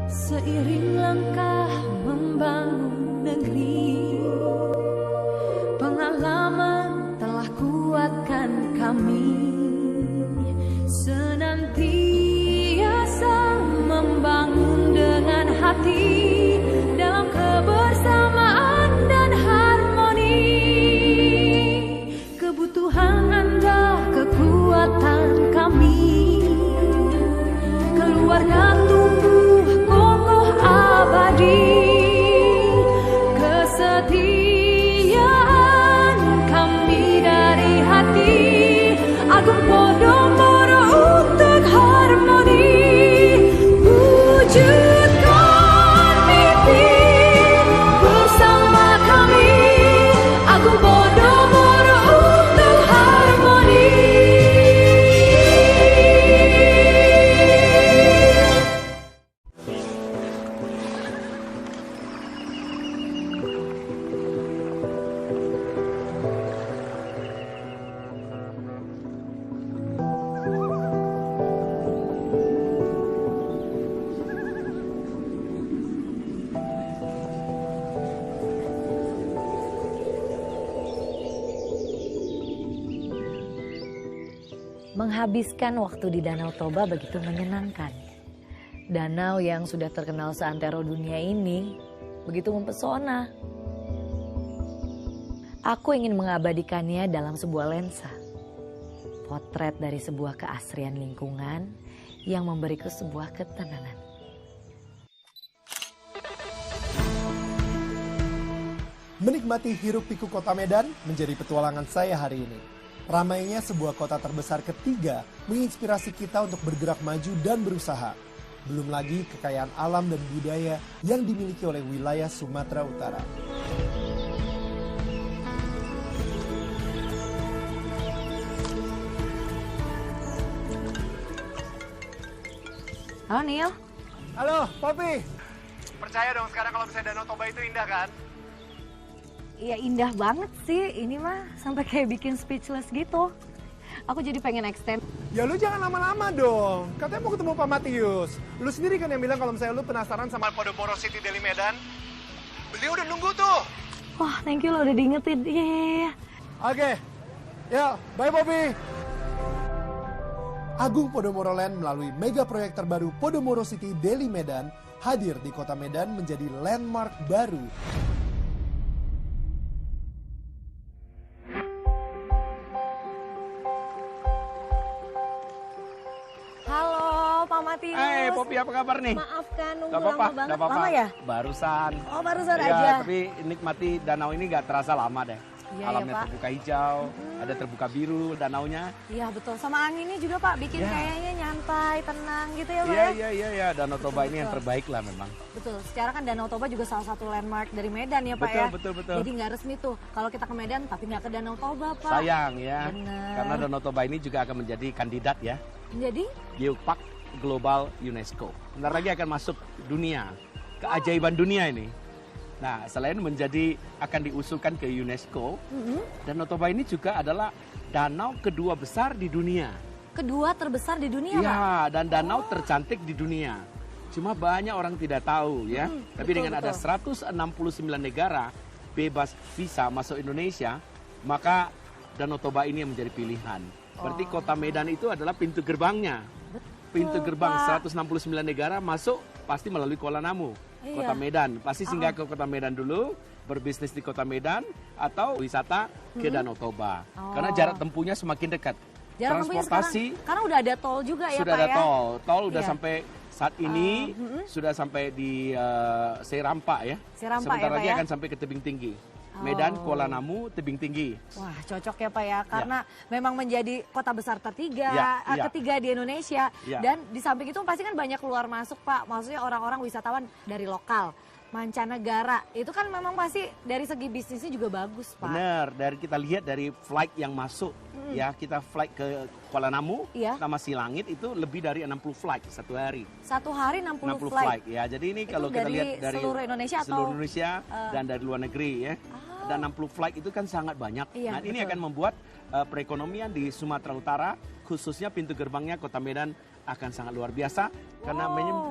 Seiring langkah membangun negeri, pengalaman telah kuatkan kami, senantiasa membangun dengan hati dalam kebersamaan dan harmoni. Kebutuhan Anda, kekuatan kami, keluarga tumbuh kokoh abadi. Kesetiaan kami dari hati, Agung Podomoro untuk harmoni. Wujudkan mimpi bersama kami, Agung Podomoro untuk harmoni. Menghabiskan waktu di Danau Toba begitu menyenangkan. Danau yang sudah terkenal seantero dunia ini begitu mempesona. Aku ingin mengabadikannya dalam sebuah lensa. Potret dari sebuah keasrian lingkungan yang memberiku sebuah ketenangan. Menikmati hiruk-pikuk kota Medan menjadi petualangan saya hari ini. Ramainya sebuah kota terbesar ketiga menginspirasi kita untuk bergerak maju dan berusaha. Belum lagi kekayaan alam dan budaya yang dimiliki oleh wilayah Sumatera Utara. Halo Neil. Halo, Poppy. Percaya dong sekarang kalau misalnya Danau Toba itu indah kan? Iya indah banget sih, ini mah sampai kayak bikin speechless gitu. Aku jadi pengen extend. Ya lu jangan lama-lama dong. Katanya mau ketemu Pak Matius. Lu sendiri kan yang bilang kalau misalnya lu penasaran sama Podomoro City Deli Medan. Beliau udah nunggu tuh. Wah, thank you lo udah diingetin. Iya. Oke. Ya, bye Bobby. Agung Podomoro Land melalui mega proyek terbaru Podomoro City Deli Medan hadir di kota Medan menjadi landmark baru. Pak Matius. Poppy apa kabar nih? Maafkan nunggu Gak apa-apa, lama banget. gak apa-apa. Lama ya? Barusan. Oh barusan Ya, aja. tapi nikmati danau ini gak terasa lama deh. Iya, Alamnya ya, Pak. terbuka hijau, ada terbuka biru danaunya. Iya betul, sama anginnya juga Pak bikin Ya. kayaknya nyantai, tenang gitu ya Pak Iya, ya? iya, Danau Toba Betul, ini yang betul. terbaik lah memang. Betul, secara kan Danau Toba juga salah satu landmark dari Medan ya Pak Betul, ya? betul. Jadi nggak resmi tuh kalau kita ke Medan tapi nggak ke Danau Toba Pak. Sayang ya, Bener. karena Danau Toba ini juga akan menjadi kandidat ya. Jadi? Geopark Global UNESCO. Bentar lagi akan masuk dunia, keajaiban dunia ini. Nah, selain akan diusulkan ke UNESCO, Danau Toba ini juga adalah danau kedua besar di dunia. Kedua terbesar di dunia Pak? Ya, dan danau tercantik di dunia. Cuma banyak orang tidak tahu ya. Tapi betul, dengan ada 169 negara bebas visa masuk Indonesia, maka Danau Toba ini yang menjadi pilihan. Berarti kota Medan itu adalah pintu gerbangnya. Pintu gerbang Pak. 169 negara masuk pasti melalui Kuala Namu. Iya. Kota Medan. Pasti singgah ke Kota Medan dulu, berbisnis di Kota Medan, atau wisata ke Danau Toba. Karena jarak tempuhnya semakin dekat. Jarak tempuhnya Transportasi sekarang, karena udah ada tol juga ya sudah Pak ada ya? tol. Tol udah Iya. sampai saat ini, sudah sampai di Serampa ya. Serampa Sebentar ya, Pak lagi ya? akan sampai ke tebing tinggi. Medan, Kuala Namu, tebing tinggi. Wah cocok ya Pak ya, karena memang menjadi kota besar Ya, ya. ketiga di Indonesia. Ya. Dan di samping itu pasti kan banyak keluar masuk Pak, maksudnya orang-orang wisatawan dari lokal, mancanegara. Itu kan memang pasti dari segi bisnisnya juga bagus Pak. Benar, dari kita lihat dari flight yang masuk, ya kita flight ke Kuala Namu, Iya. sama Silangit itu lebih dari 60 flight satu hari. Satu hari 60 60 flight. ya. Jadi ini Itu kalau kita dari lihat dari seluruh Indonesia atau, seluruh Indonesia dan dari luar negeri ya. Dan 60 flight itu kan sangat banyak. Iya, Nah, ini betul. akan membuat perekonomian di Sumatera Utara, khususnya pintu gerbangnya Kota Medan akan sangat luar biasa karena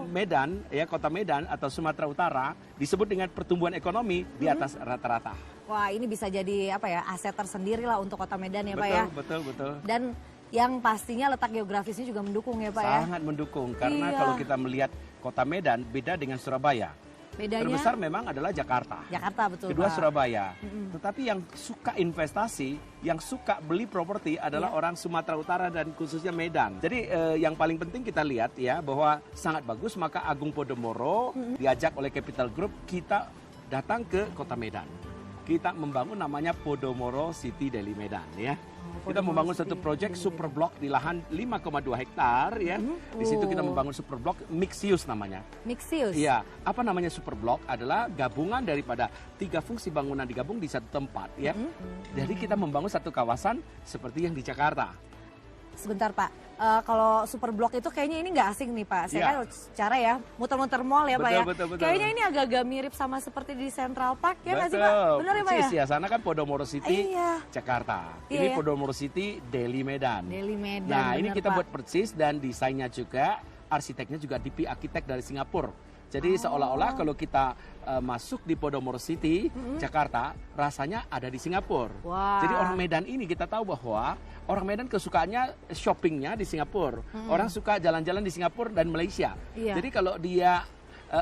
Medan, ya kota Medan atau Sumatera Utara disebut dengan pertumbuhan ekonomi di atas rata-rata. Wah, ini bisa jadi apa ya, aset tersendiri lah untuk kota Medan ya Pak ya. Betul. Dan yang pastinya letak geografisnya juga mendukung ya Pak ya. Sangat mendukung karena Iya. kalau kita melihat kota Medan beda dengan Surabaya. Bedanya Terbesar memang adalah Jakarta. Jakarta betul Kedua Pak. Surabaya. Tetapi yang suka investasi, yang suka beli properti adalah orang Sumatera Utara dan khususnya Medan. Jadi yang paling penting kita lihat ya bahwa sangat bagus maka Agung Podomoro diajak oleh Capital Group kita datang ke kota Medan. Kita membangun namanya Podomoro City Deli Medan ya. Kita membangun satu proyek super blok di lahan 5,2 hektar ya. Di situ kita membangun super blok mixed use namanya. Mixius. Iya, apa namanya super blok adalah gabungan daripada 3 fungsi bangunan digabung di satu tempat ya. Jadi kita membangun satu kawasan seperti yang di Jakarta. Sebentar Pak, kalau super blok itu kayaknya ini nggak asing nih Pak. Saya Iya. kan secara ya muter-muter mall ya Pak ya. Betul. Kayaknya ini agak-agak mirip sama seperti di Central Park ya nggak sih Pak? Benar ya Pak ya? Persis ya, sana kan Podomoro City Iya. Jakarta. Iya, Ini ya. Podomoro City Deli Medan. Deli Medan. Nah, ini benar, kita Pak. buat persis dan desainnya juga, arsiteknya juga DP Arsitek dari Singapura. Jadi seolah-olah kalau kita masuk di Podomoro City, Jakarta, rasanya ada di Singapura. Wah. Jadi orang Medan ini kita tahu bahwa orang Medan kesukaannya shoppingnya di Singapura. Orang suka jalan-jalan di Singapura dan Malaysia. Iya. Jadi kalau dia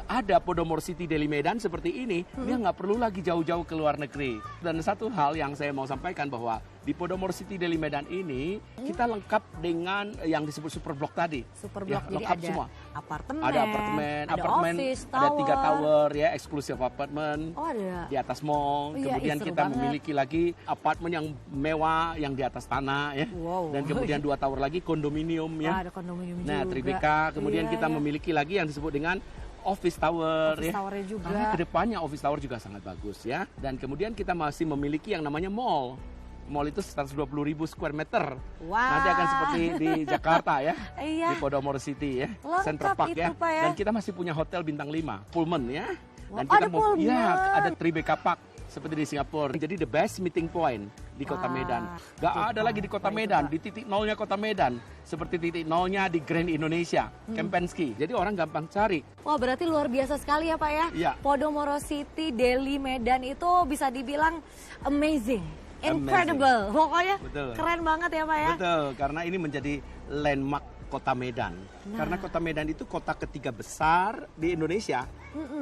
ada Podomoro City Deli Medan seperti ini, dia nggak perlu lagi jauh-jauh ke luar negeri. Dan satu hal yang saya mau sampaikan bahwa di Podomoro City Deli Medan ini kita lengkap dengan yang disebut super blok tadi. Super Ya, blok jadi lengkap ada semua. apartemen, Ada apartemen, ada office, ada 3 tower ya, eksklusif apartemen. Oh ada. Di atas mall, Iya, kemudian seru kita banget. memiliki lagi apartemen yang mewah yang di atas tanah ya. Wow. Dan kemudian 2 tower lagi kondominium Wah, ya. ada kondominium Nah, juga. Tribeka, kemudian Iya, kita iya. memiliki lagi yang disebut dengan office tower Office ya. towernya juga. Karena kedepannya office tower juga sangat bagus ya. Dan kemudian kita masih memiliki yang namanya mall. Mall itu 120.000 square meter. Wah. Nanti akan seperti di Jakarta ya. Iya. Di Podomoro City ya. Lengkap Central Park itu, ya. Pak, ya. Dan kita masih punya hotel bintang 5, Pullman ya. Dan Wah, ada Pullman. ya, ada Tribeca Park seperti di Singapura. Jadi the best meeting point di kota Wah. Medan. Gak ada lagi di kota Apa itu, Medan, Pak? di titik nolnya kota Medan. Seperti titik nolnya di Grand Indonesia, Kempinski. Jadi orang gampang cari. Wah berarti luar biasa sekali ya Pak ya. Iya. Podomoro City Deli Medan itu bisa dibilang amazing. Amazing. Incredible. Pokoknya Betul. keren banget ya Pak ya. Betul, karena ini menjadi landmark kota Medan. Nah. Karena kota Medan itu kota ketiga besar di Indonesia.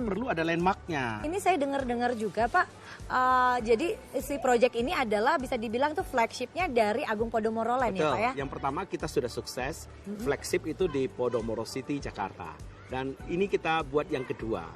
Perlu ada landmarknya. Ini saya dengar-dengar juga Pak, jadi si project ini adalah bisa dibilang tuh flagshipnya dari Agung Podomoro Land ya Betul. Pak ya. Yang pertama kita sudah sukses, flagship itu di Podomoro City, Jakarta. Dan ini kita buat yang kedua.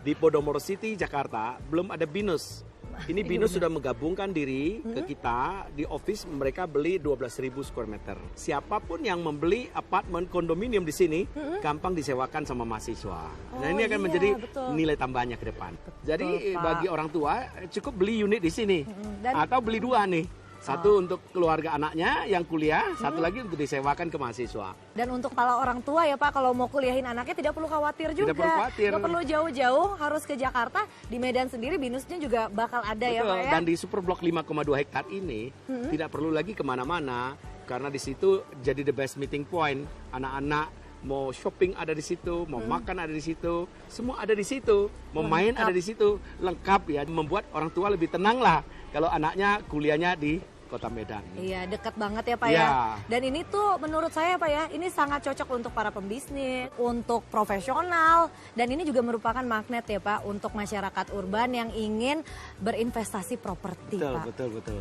Di Podomoro City, Jakarta, belum ada BINUS. Ini BINUS sudah menggabungkan diri ke kita. Di office mereka beli 12.000 square meter. Siapapun yang membeli apartemen kondominium di sini, gampang disewakan sama mahasiswa. Nah ini akan iya, menjadi betul. nilai tambahnya ke depan. Jadi Pak. bagi orang tua cukup beli unit di sini. Dan- Atau beli 2 nih. Satu untuk keluarga anaknya yang kuliah, satu lagi untuk disewakan ke mahasiswa. Dan untuk para orang tua ya Pak, kalau mau kuliahin anaknya tidak perlu khawatir juga. Tidak perlu khawatir. Nggak perlu jauh-jauh harus ke Jakarta. Di Medan sendiri BINUSnya juga bakal ada ya Betul. Pak ya. Dan di super blok 5,2 hektar ini tidak perlu lagi kemana-mana karena di situ jadi the best meeting point. Anak-anak mau shopping ada di situ, mau makan ada di situ, semua ada di situ. Mau main ada di situ, lengkap ya. Membuat orang tua lebih tenang lah kalau anaknya kuliahnya di kota Medan. Iya, dekat banget ya Pak Iya. ya. Dan ini tuh menurut saya Pak ya, ini sangat cocok untuk para pembisnis, untuk profesional, dan ini juga merupakan magnet ya Pak untuk masyarakat urban yang ingin berinvestasi properti Betul, Pak. betul.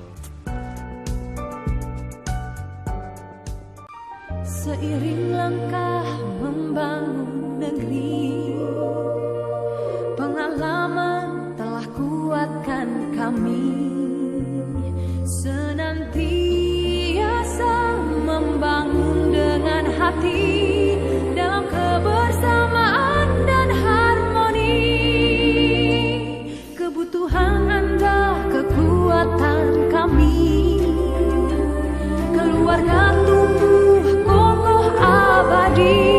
Seiring langkah membangun negeri, pengalaman telah kuatkan kami senantiasa membangun dengan hati dalam kebersamaan dan harmoni. Kebutuhan Anda, kekuatan kami, keluarga tumbuh kokoh abadi.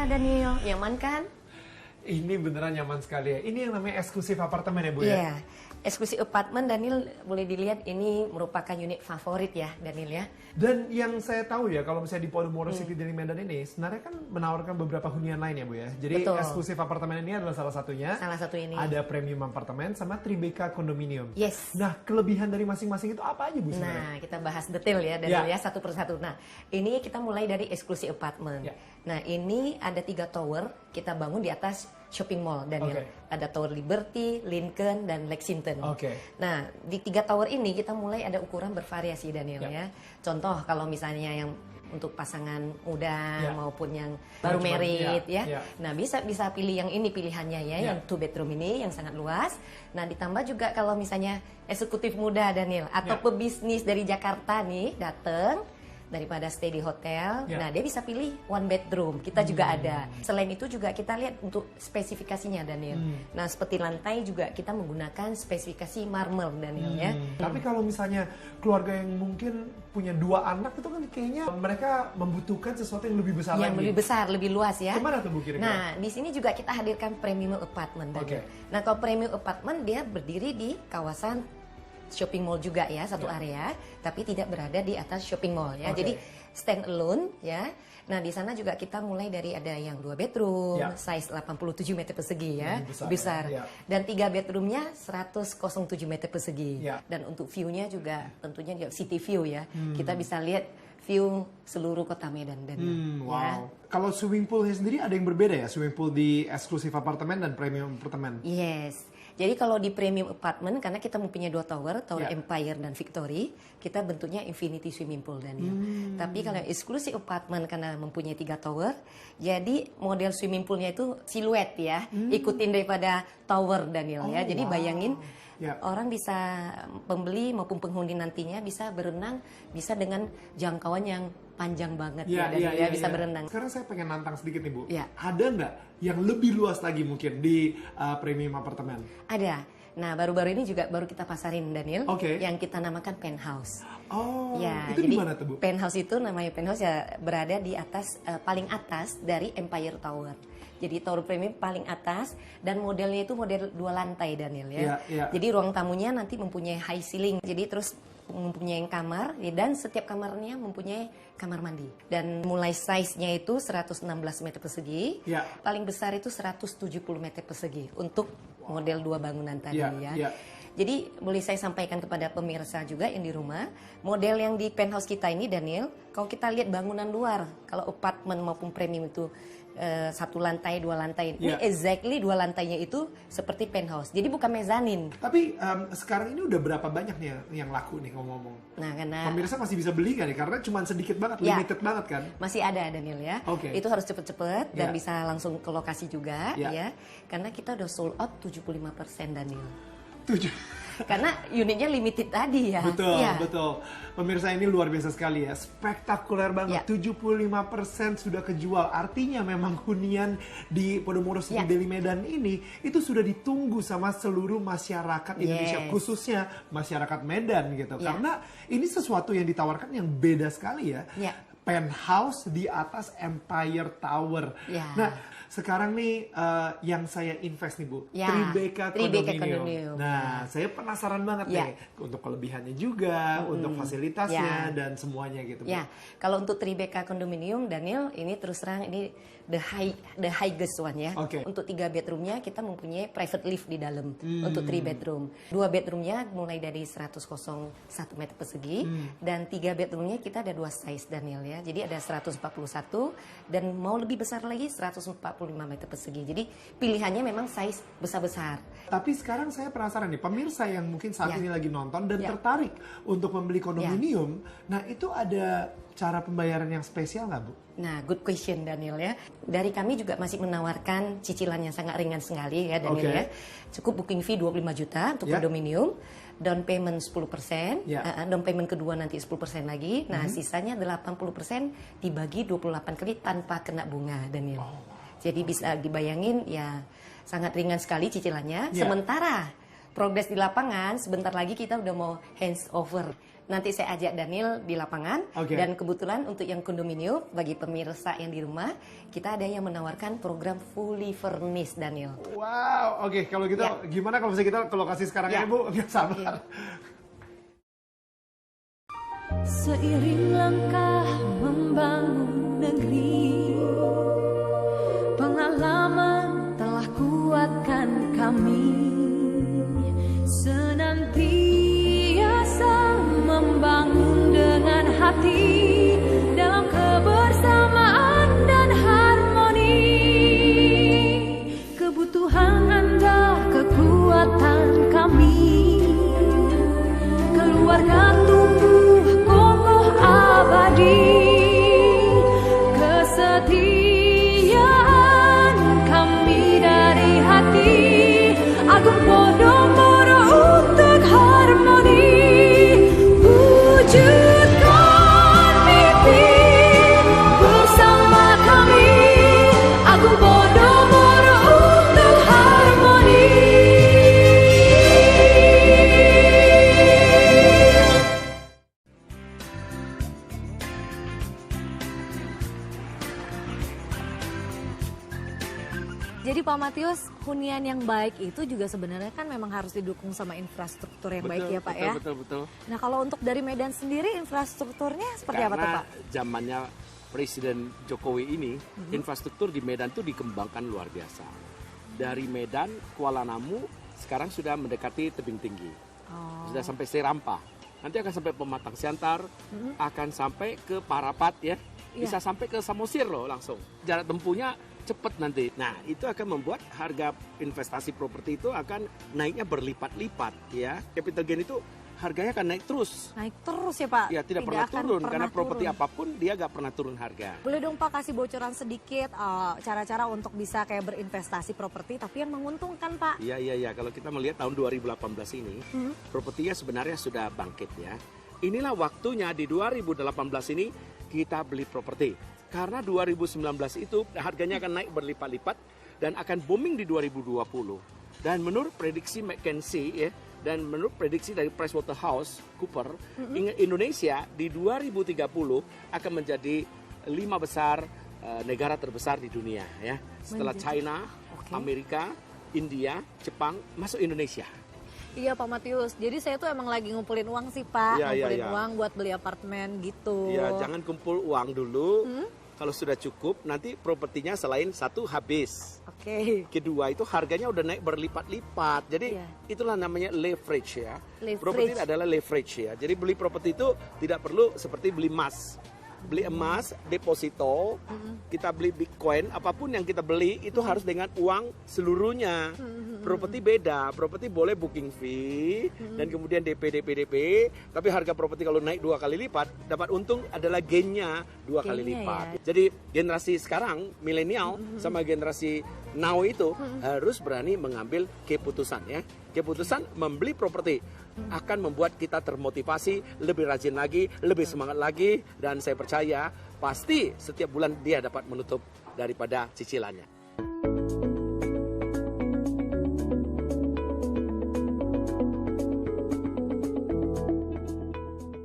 Daniel, nyaman kan? Ini beneran nyaman sekali ya. Ini yang namanya eksklusif apartemen ya Bu ya? Iya, eksklusif apartemen Daniel, boleh dilihat ini merupakan unit favorit ya Daniel ya. Dan yang saya tahu ya, kalau misalnya di Podomoro City Deli Medan ini, sebenarnya kan menawarkan beberapa hunian lain ya Bu ya. Jadi Betul. eksklusif apartemen ini adalah salah satunya. Salah satu ini. Ada premium apartemen sama Tribeca kondominium. Yes. Nah, kelebihan dari masing-masing itu apa aja Bu sebenarnya? Nah, kita bahas detail ya Daniel ya satu persatu. Nah, ini kita mulai dari eksklusif apartemen. Ya. Nah, ini ada 3 tower kita bangun di atas shopping mall Daniel. Oke. Ada Tower Liberty, Lincoln, dan Lexington. Oke. Nah, di 3 tower ini kita mulai ada ukuran bervariasi Daniel Ya. ya. Contoh kalau misalnya yang untuk pasangan muda Ya. maupun yang baru Cuma- married ya, ya. ya. Nah, bisa pilih yang ini pilihannya ya, Ya. yang 2 bedroom ini yang sangat luas. Nah, ditambah juga kalau misalnya eksekutif muda Daniel atau Ya. pebisnis dari Jakarta nih datang daripada stay di hotel, Ya. nah dia bisa pilih 1 bedroom. Kita juga ada. Selain itu juga kita lihat untuk spesifikasinya Daniel. Nah, seperti lantai juga kita menggunakan spesifikasi marmer Daniel ya. Tapi kalau misalnya keluarga yang mungkin punya 2 anak itu kan kayaknya mereka membutuhkan sesuatu yang lebih besar Yang lagi. lebih besar, lebih luas ya. Gimana tuh Bu kira-kira? Nah, di sini juga kita hadirkan premium apartment Daniel. Oke. Nah, kalau premium apartment dia berdiri di kawasan shopping mall juga ya, satu area, tapi tidak berada di atas shopping mall ya. Oke. Jadi stand alone ya. Nah, di sana juga kita mulai dari ada yang 2 bedroom, Ya. size 87 meter persegi ya, Lebih besar, besar. ya. Dan 3 bedroomnya 107 meter persegi. Ya. Dan untuk view-nya juga tentunya juga city view ya. Hmm. Kita bisa lihat view seluruh kota Medan dan Wow. Kalau swimming poolnya sendiri ada yang berbeda ya? Swimming pool di eksklusif apartemen dan premium apartemen? Yes. Jadi kalau di premium apartment, karena kita mempunyai 2 tower, Tower Ya. Empire dan Victory, kita bentuknya infinity swimming pool Daniel. Tapi kalau eksklusif apartment karena mempunyai 3 tower, jadi model swimming poolnya itu siluet ya, ikutin daripada tower Daniel ya. Jadi wow. bayangin Ya. orang bisa, pembeli maupun penghuni nantinya bisa berenang, bisa dengan jangkauan yang panjang banget ya, Daniel ya, bisa berenang. Sekarang saya pengen nantang sedikit nih Bu. Ya. Ada nggak yang lebih luas lagi mungkin di premium apartemen? Ada. Nah, baru-baru ini juga baru kita pasarin Daniel, Oke. yang kita namakan penthouse. Oh, Ya, itu di jadi mana tuh Bu? penthouse itu namanya penthouse ya berada di atas, paling atas dari Empire Tower. Jadi tower premium paling atas dan modelnya itu model 2 lantai Daniel ya. Iya, iya. Jadi ruang tamunya nanti mempunyai high ceiling. Jadi terus mempunyai kamar ya, dan setiap kamarnya mempunyai kamar mandi. Dan mulai size-nya itu 116 meter persegi. Ya. Paling besar itu 170 meter persegi untuk model 2 bangunan tadi Ya, ya. ya. Jadi boleh saya sampaikan kepada pemirsa juga yang di rumah, model yang di penthouse kita ini Daniel, kalau kita lihat bangunan luar, kalau apartemen maupun premium itu 1 lantai, 2 lantai, ini Ya. exactly 2 lantainya itu seperti penthouse. Jadi bukan mezanin. Tapi sekarang ini udah berapa banyak nih yang laku nih ngomong-ngomong? Nah, karena Pemirsa masih bisa beli kan ya? Karena cuma sedikit banget, Ya. limited banget kan? masih ada Daniel ya. Oke. Itu harus cepet-cepet dan Ya. bisa langsung ke lokasi juga Ya. ya. Karena kita udah sold out 75% Daniel. 7. Karena unitnya limited tadi ya. Betul, Ya. betul. Pemirsa ini luar biasa sekali ya. Spektakuler banget. Ya. 75% sudah kejual. Artinya memang hunian di Podomoro City Ya. Deli Medan ini itu sudah ditunggu sama seluruh masyarakat Indonesia, Yes. khususnya masyarakat Medan gitu. Ya. Karena ini sesuatu yang ditawarkan yang beda sekali ya. Ya. Penthouse di atas Empire Tower. Ya. Nah, sekarang nih yang saya invest nih Bu, Ya, Tribeca Tribeca Condominium. Condominium. Nah, saya penasaran banget Ya. nih untuk kelebihannya juga, untuk fasilitasnya dan semuanya gitu. Bu. Ya, kalau untuk Tribeca Condominium, Daniel, ini terus terang ini the highest one ya. Oke. Untuk 3 bedroomnya kita mempunyai private lift di dalam untuk 3 bedroom. 2 bedroomnya mulai dari 101 meter persegi dan 3 bedroomnya kita ada 2 size Daniel ya. Jadi ada 141 dan mau lebih besar lagi 145 meter persegi. Jadi pilihannya memang size besar-besar. Tapi sekarang saya penasaran nih, pemirsa yang mungkin saat Ya. ini lagi nonton dan Ya. tertarik untuk membeli kondominium, nah itu ada cara pembayaran yang spesial nggak Bu? Nah, good question Daniel ya. Dari kami juga masih menawarkan cicilan yang sangat ringan sekali ya Daniel Oke. ya. Cukup booking fee 25 juta untuk Ya. kondominium, down payment 10%, Ya. down payment kedua nanti 10% lagi. Nah, sisanya 80% dibagi 28 kali tanpa kena bunga Daniel. Jadi bisa dibayangin ya sangat ringan sekali cicilannya. Ya. Sementara progres di lapangan sebentar lagi kita udah mau hands over Nanti saya ajak Daniel di lapangan. Oke. Dan kebetulan untuk yang kondominium, bagi pemirsa yang di rumah, kita ada yang menawarkan program fully furnished, Daniel. Wow, oke. Kalau gitu, Ya. gimana kalau misalnya kita ke lokasi sekarang Ya. ya, Bu? Biar sabar. Seiring langkah membangun negeri, pengalaman telah kuatkan kami, senantiasa membangun dengan hati dalam kebersamaan dan harmoni. Kebutuhan Anda, kekuatan kami, keluarga tumbuh kokoh abadi, kesetiaan kami dari hati, Agung Podomoro untuk harmoni, wujudkan mimpi bersama kami, Agung Podomoro untuk harmoni. Jadi Pak Matius, hunian yang baik itu juga sebenarnya kan memang harus didukung sama infrastruktur yang baik ya Pak ya. Betul. Nah kalau untuk dari Medan sendiri infrastrukturnya seperti apa tuh Pak? Karena zamannya Presiden Jokowi ini, infrastruktur di Medan tuh dikembangkan luar biasa. Dari Medan, Kuala Namu, sekarang sudah mendekati tebing tinggi. Sudah sampai Serampa. Nanti akan sampai Pematang Siantar, akan sampai ke Parapat ya. Bisa sampai ke Samosir loh langsung. Jarak tempuhnya cepat nanti. Nah, itu akan membuat harga investasi properti itu akan naiknya berlipat-lipat ya. Capital gain itu harganya akan naik terus. Naik terus ya Pak? Ya, tidak pernah akan turun pernah karena properti turun. apapun dia nggak pernah turun harga. Boleh dong Pak kasih bocoran sedikit cara-cara untuk bisa kayak berinvestasi properti tapi yang menguntungkan Pak? Iya. Kalau kita melihat tahun 2018 ini, propertinya sebenarnya sudah bangkit ya. Inilah waktunya di 2018 ini kita beli properti. Karena 2019 itu harganya akan naik berlipat-lipat dan akan booming di 2020. Dan menurut prediksi McKinsey ya, dan menurut prediksi dari PricewaterhouseCoopers, Indonesia di 2030 akan menjadi 5 besar negara terbesar di dunia ya. Setelah China, Amerika, India, Jepang, masuk Indonesia. Iya Pak Matius, jadi saya tuh emang lagi ngumpulin uang sih Pak, ngumpulin Iya. uang buat beli apartemen gitu. Ya, jangan kumpul uang dulu. Kalau sudah cukup, nanti propertinya selain satu habis. Oke. Kedua itu harganya udah naik berlipat-lipat. Jadi Iya. itulah namanya leverage ya. Leverage. Properti adalah leverage ya. Jadi beli properti itu tidak perlu seperti beli emas. Beli emas, deposito, kita beli Bitcoin, apapun yang kita beli itu harus dengan uang seluruhnya. Properti beda, properti boleh booking fee dan kemudian DP, tapi harga properti kalau naik 2 kali lipat, dapat untung adalah gainnya 2 kali Gainnya lipat. ya. Jadi generasi sekarang, milenial sama generasi now itu harus berani mengambil keputusan ya. Keputusan membeli properti akan membuat kita termotivasi, lebih rajin lagi, lebih semangat lagi, dan saya percaya pasti setiap bulan dia dapat menutup daripada cicilannya.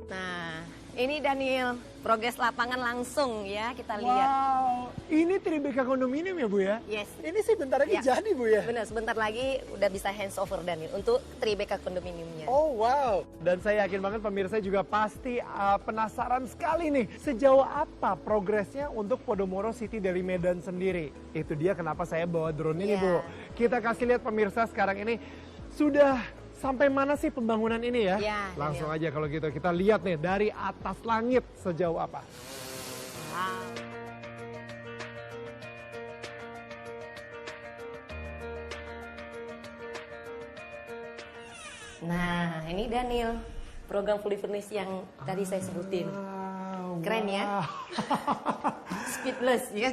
Nah, ini Daniel, progres lapangan langsung ya kita lihat. Wow, ini Tribeca kondominium ya Bu ya? Yes. Ini sih bentar lagi Ya. jadi Bu ya? Benar, sebentar lagi udah bisa hands over Daniel untuk Tribeca kondominiumnya. Oh wow, dan saya yakin banget pemirsa juga pasti penasaran sekali nih sejauh apa progresnya untuk Podomoro City dari Medan sendiri. Itu dia kenapa saya bawa drone ini Iya. Bu. Kita kasih lihat pemirsa sekarang ini sudah sampai mana sih pembangunan ini ya? Iya, Langsung aja kalau gitu kita lihat nih dari atas langit sejauh apa. Nah, ini Daniel, program fully furnished yang tadi saya sebutin. Wow, Keren ya? Speedless, ya.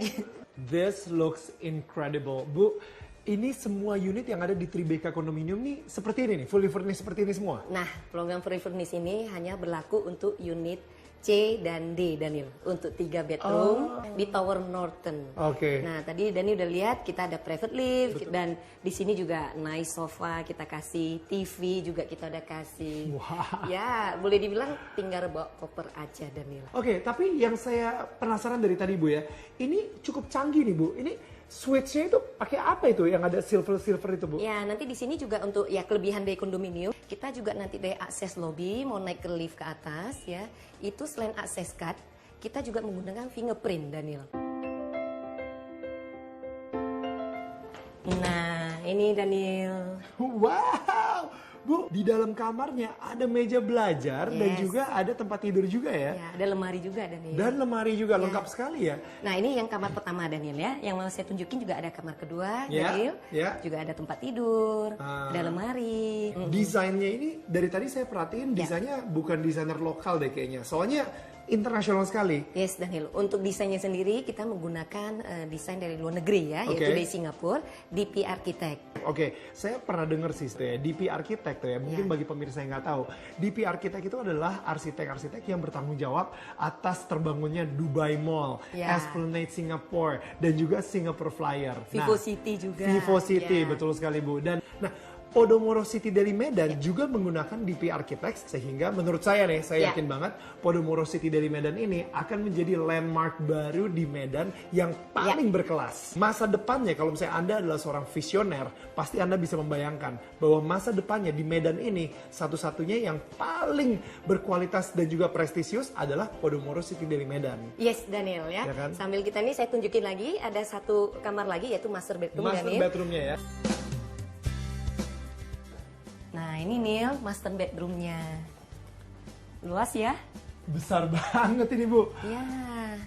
This looks incredible. Bu, ini semua unit yang ada di Tribeca Condominium nih seperti ini nih, fully furnished seperti ini semua? Nah, program fully furnished ini hanya berlaku untuk unit C dan D, Daniel, untuk 3 bedroom di Tower Norton. Oke. Nah, tadi Daniel udah lihat kita ada private lift dan di sini juga nice sofa kita kasih, TV juga kita udah kasih. Wah. Ya, boleh dibilang tinggal bawa koper aja, Daniel. Oke, tapi yang saya penasaran dari tadi Bu ya, ini cukup canggih nih Bu. Ini switch-nya itu pakai apa itu yang ada silver itu Bu? Ya, nanti di sini juga untuk ya kelebihan dari kondominium, kita juga nanti dari akses lobby mau naik ke lift ke atas ya. Itu selain akses card, kita juga menggunakan fingerprint, Daniel. Nah, ini Daniel. Wow, Bu, di dalam kamarnya ada meja belajar dan Yes. juga ada tempat tidur juga ya. Ya, ada lemari juga, Daniel. Dan lemari juga Ya. lengkap sekali ya. Nah, ini yang kamar pertama, Daniel ya. Yang mau saya tunjukin juga ada kamar kedua, Ya, Daniel. ya. Juga ada tempat tidur, Ah. ada lemari. Desainnya ini dari tadi saya perhatiin Ya. desainnya bukan desainer lokal deh kayaknya. Soalnya internasional sekali. Yes, Daniel. Untuk desainnya sendiri kita menggunakan desain dari luar negeri ya, yaitu Oke. dari Singapura, DP Architect. Oke, saya pernah dengar sih tuh ya, DP Architect tuh ya. Mungkin Ya. bagi pemirsa yang nggak tahu, DP Architect itu adalah arsitek-arsitek yang bertanggung jawab atas terbangunnya Dubai Mall, Ya. Esplanade Singapore, dan juga Singapore Flyer. Vivo City juga. Vivo City, Ya. betul sekali Bu. Dan nah, Podomoro City dari Medan juga menggunakan DP Architects, sehingga menurut saya nih, saya Ya. yakin banget Podomoro City dari Medan ini akan menjadi landmark baru di Medan yang paling berkelas. Masa depannya, kalau misalnya Anda adalah seorang visioner, pasti Anda bisa membayangkan bahwa masa depannya di Medan ini satu-satunya yang paling berkualitas dan juga prestisius adalah Podomoro City dari Medan. Yes, Daniel ya. Ya kan? Sambil kita ini saya tunjukin lagi ada satu kamar lagi yaitu master bedroom, Master Daniel. bedroomnya ya. Nah, ini Neil, master bedroomnya. Luas ya? Besar banget ini Bu. Ya.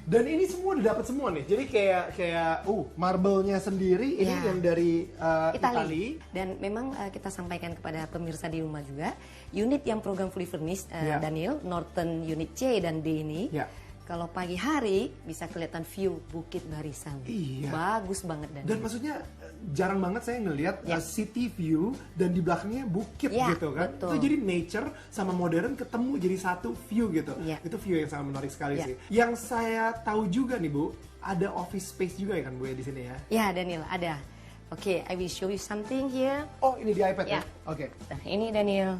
Dan ini semua udah dapat semua nih. Jadi kayak marble-nya sendiri ini Ya. yang dari Itali. Itali. Dan memang kita sampaikan kepada pemirsa di rumah juga, unit yang program fully furnished, Ya. Daniel, Norton unit C dan D ini, Ya. kalau pagi hari bisa kelihatan view Bukit Barisan. Iya. Bagus banget, Daniel. Dan maksudnya jarang banget saya ngelihat Ya. city view dan di belakangnya bukit Ya, gitu kan. betul. Itu jadi nature sama modern ketemu jadi satu view gitu. Ya. Itu view yang sangat menarik sekali Ya. sih. Yang saya tahu juga nih Bu, ada office space juga ya kan Bu ya di sini ya. Ya, Daniel, ada. Oke, I will show you something here. Oh, ini di iPad ya? Ya. Oke. Nah, ini Daniel.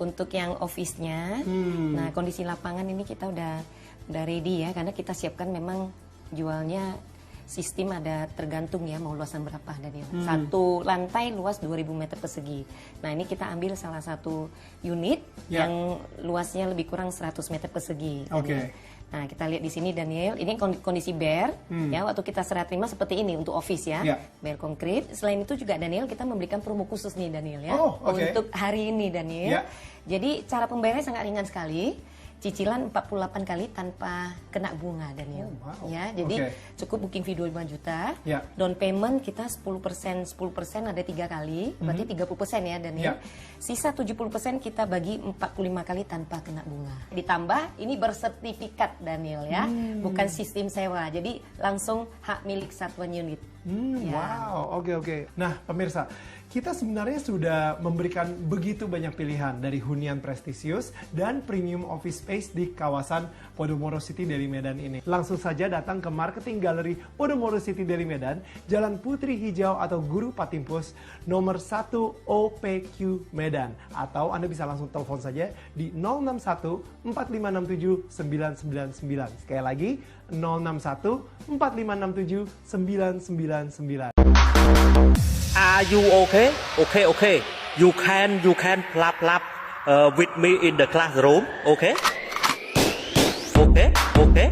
Untuk yang office-nya, nah kondisi lapangan ini kita udah ready ya, karena kita siapkan memang jualnya sistem ada tergantung ya mau luasan berapa, Daniel. Satu lantai luas 2000 meter persegi. Nah, ini kita ambil salah satu unit Ya. yang luasnya lebih kurang 100 meter persegi. Oke. Daniel. Nah, kita lihat di sini, Daniel, ini kondisi bare ya, waktu kita serah terima seperti ini untuk office ya. Ya. Bare konkret. Selain itu juga, Daniel, kita memberikan promo khusus nih, Daniel ya. Oh, oke. Untuk hari ini, Daniel. Ya. Jadi cara pembayarannya sangat ringan sekali. Cicilan 48 kali tanpa kena bunga, Daniel. Oh, wow. Ya, jadi Oke. cukup booking fee 25 juta. Ya. Down payment kita 10% ada 3 kali, berarti 30% ya, Daniel. Ya. Sisa 70% kita bagi 45 kali tanpa kena bunga. Ditambah ini bersertifikat, Daniel ya. Bukan sistem sewa. Jadi langsung hak milik satuan unit. Ya. Wow, oke. Nah, pemirsa, kita sebenarnya sudah memberikan begitu banyak pilihan dari hunian prestisius dan premium office space di kawasan Podomoro City dari Medan ini. Langsung saja datang ke Marketing Gallery Podomoro City dari Medan, Jalan Putri Hijau atau Guru Patimpus, nomor 1 OPQ Medan. Atau Anda bisa langsung telepon saja di 061 4567 999. Sekali lagi, 061 4567 999. Are you okay? Okay. You can lap with me in the classroom. Okay? Okay.